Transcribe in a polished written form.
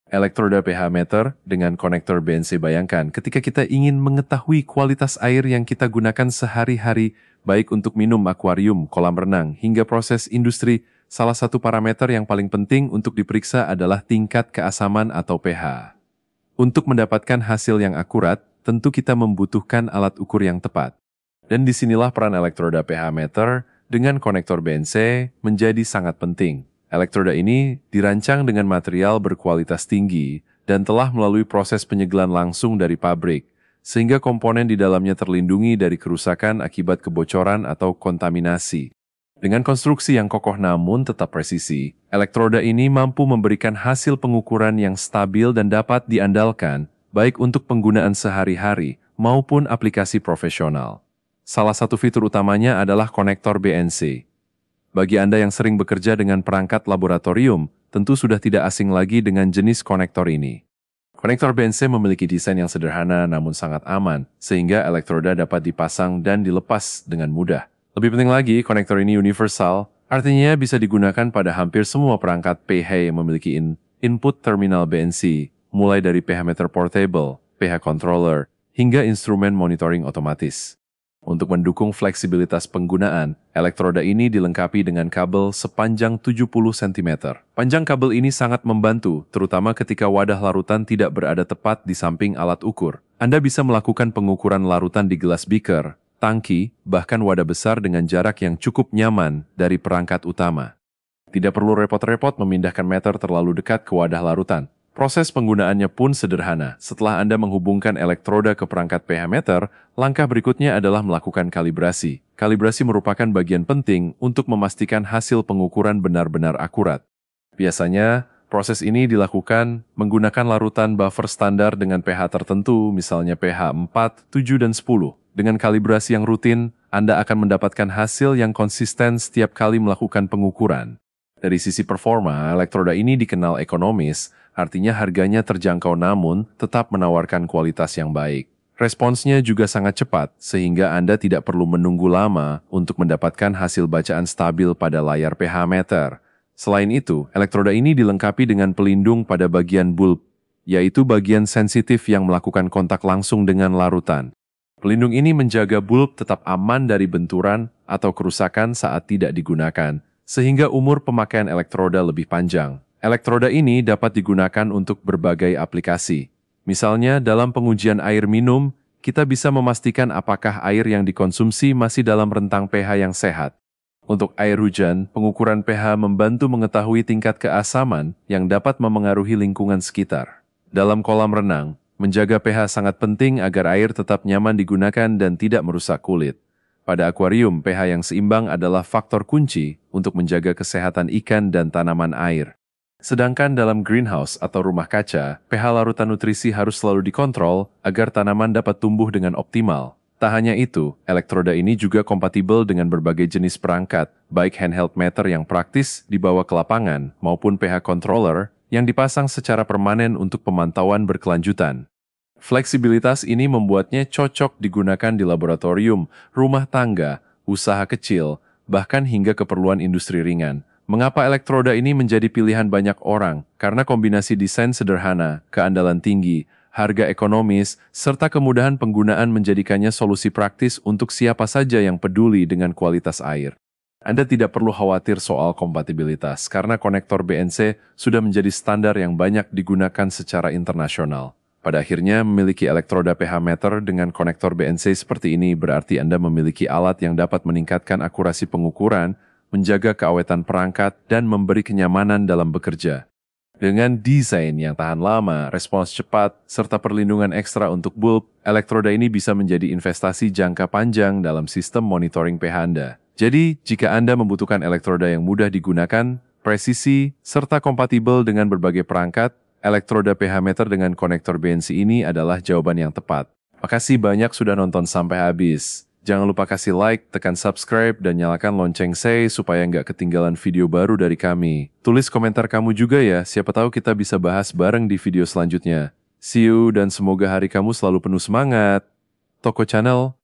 Elektroda pH meter dengan konektor BNC. Bayangkan ketika kita ingin mengetahui kualitas air yang kita gunakan sehari-hari, baik untuk minum, akuarium, kolam renang, hingga proses industri, salah satu parameter yang paling penting untuk diperiksa adalah tingkat keasaman atau pH. Untuk mendapatkan hasil yang akurat, tentu kita membutuhkan alat ukur yang tepat. Dan disinilah peran elektroda pH meter dengan konektor BNC menjadi sangat penting. Elektroda ini dirancang dengan material berkualitas tinggi dan telah melalui proses penyegelan langsung dari pabrik, sehingga komponen di dalamnya terlindungi dari kerusakan akibat kebocoran atau kontaminasi. Dengan konstruksi yang kokoh namun tetap presisi, elektroda ini mampu memberikan hasil pengukuran yang stabil dan dapat diandalkan, baik untuk penggunaan sehari-hari maupun aplikasi profesional. Salah satu fitur utamanya adalah konektor BNC. Bagi Anda yang sering bekerja dengan perangkat laboratorium, tentu sudah tidak asing lagi dengan jenis konektor ini. Konektor BNC memiliki desain yang sederhana namun sangat aman, sehingga elektroda dapat dipasang dan dilepas dengan mudah. Lebih penting lagi, konektor ini universal, artinya bisa digunakan pada hampir semua perangkat pH yang memiliki input terminal BNC, mulai dari pH meter portable, pH controller, hingga instrumen monitoring otomatis. Untuk mendukung fleksibilitas penggunaan, elektroda ini dilengkapi dengan kabel sepanjang 70 cm. Panjang kabel ini sangat membantu, terutama ketika wadah larutan tidak berada tepat di samping alat ukur. Anda bisa melakukan pengukuran larutan di gelas beaker, tangki, bahkan wadah besar dengan jarak yang cukup nyaman dari perangkat utama. Tidak perlu repot-repot memindahkan meter terlalu dekat ke wadah larutan. Proses penggunaannya pun sederhana. Setelah Anda menghubungkan elektroda ke perangkat pH meter, langkah berikutnya adalah melakukan kalibrasi. Kalibrasi merupakan bagian penting untuk memastikan hasil pengukuran benar-benar akurat. Biasanya, proses ini dilakukan menggunakan larutan buffer standar dengan pH tertentu, misalnya pH 4, 7, dan 10. Dengan kalibrasi yang rutin, Anda akan mendapatkan hasil yang konsisten setiap kali melakukan pengukuran. Dari sisi performa, elektroda ini dikenal ekonomis, artinya harganya terjangkau namun tetap menawarkan kualitas yang baik. Responsnya juga sangat cepat, sehingga Anda tidak perlu menunggu lama untuk mendapatkan hasil bacaan stabil pada layar pH meter. Selain itu, elektroda ini dilengkapi dengan pelindung pada bagian bulb, yaitu bagian sensitif yang melakukan kontak langsung dengan larutan. Pelindung ini menjaga bulb tetap aman dari benturan atau kerusakan saat tidak digunakan, sehingga umur pemakaian elektroda lebih panjang. Elektroda ini dapat digunakan untuk berbagai aplikasi. Misalnya, dalam pengujian air minum, kita bisa memastikan apakah air yang dikonsumsi masih dalam rentang pH yang sehat. Untuk air hujan, pengukuran pH membantu mengetahui tingkat keasaman yang dapat memengaruhi lingkungan sekitar. Dalam kolam renang, menjaga pH sangat penting agar air tetap nyaman digunakan dan tidak merusak kulit. Pada akuarium, pH yang seimbang adalah faktor kunci untuk menjaga kesehatan ikan dan tanaman air. Sedangkan dalam greenhouse atau rumah kaca, pH larutan nutrisi harus selalu dikontrol agar tanaman dapat tumbuh dengan optimal. Tak hanya itu, elektroda ini juga kompatibel dengan berbagai jenis perangkat, baik handheld meter yang praktis dibawa ke lapangan maupun pH controller yang dipasang secara permanen untuk pemantauan berkelanjutan. Fleksibilitas ini membuatnya cocok digunakan di laboratorium, rumah tangga, usaha kecil, bahkan hingga keperluan industri ringan. Mengapa elektroda ini menjadi pilihan banyak orang? Karena kombinasi desain sederhana, keandalan tinggi, harga ekonomis, serta kemudahan penggunaan menjadikannya solusi praktis untuk siapa saja yang peduli dengan kualitas air. Anda tidak perlu khawatir soal kompatibilitas, karena konektor BNC sudah menjadi standar yang banyak digunakan secara internasional. Pada akhirnya, memiliki elektroda pH meter dengan konektor BNC seperti ini berarti Anda memiliki alat yang dapat meningkatkan akurasi pengukuran, menjaga keawetan perangkat, dan memberi kenyamanan dalam bekerja. Dengan desain yang tahan lama, respons cepat, serta perlindungan ekstra untuk bulb, elektroda ini bisa menjadi investasi jangka panjang dalam sistem monitoring pH Anda. Jadi, jika Anda membutuhkan elektroda yang mudah digunakan, presisi, serta kompatibel dengan berbagai perangkat, elektroda pH meter dengan konektor BNC ini adalah jawaban yang tepat. Makasih banyak sudah nonton sampai habis. Jangan lupa kasih like, tekan subscribe, dan nyalakan lonceng supaya nggak ketinggalan video baru dari kami. Tulis komentar kamu juga ya, siapa tahu kita bisa bahas bareng di video selanjutnya. See you dan semoga hari kamu selalu penuh semangat. Toko Channel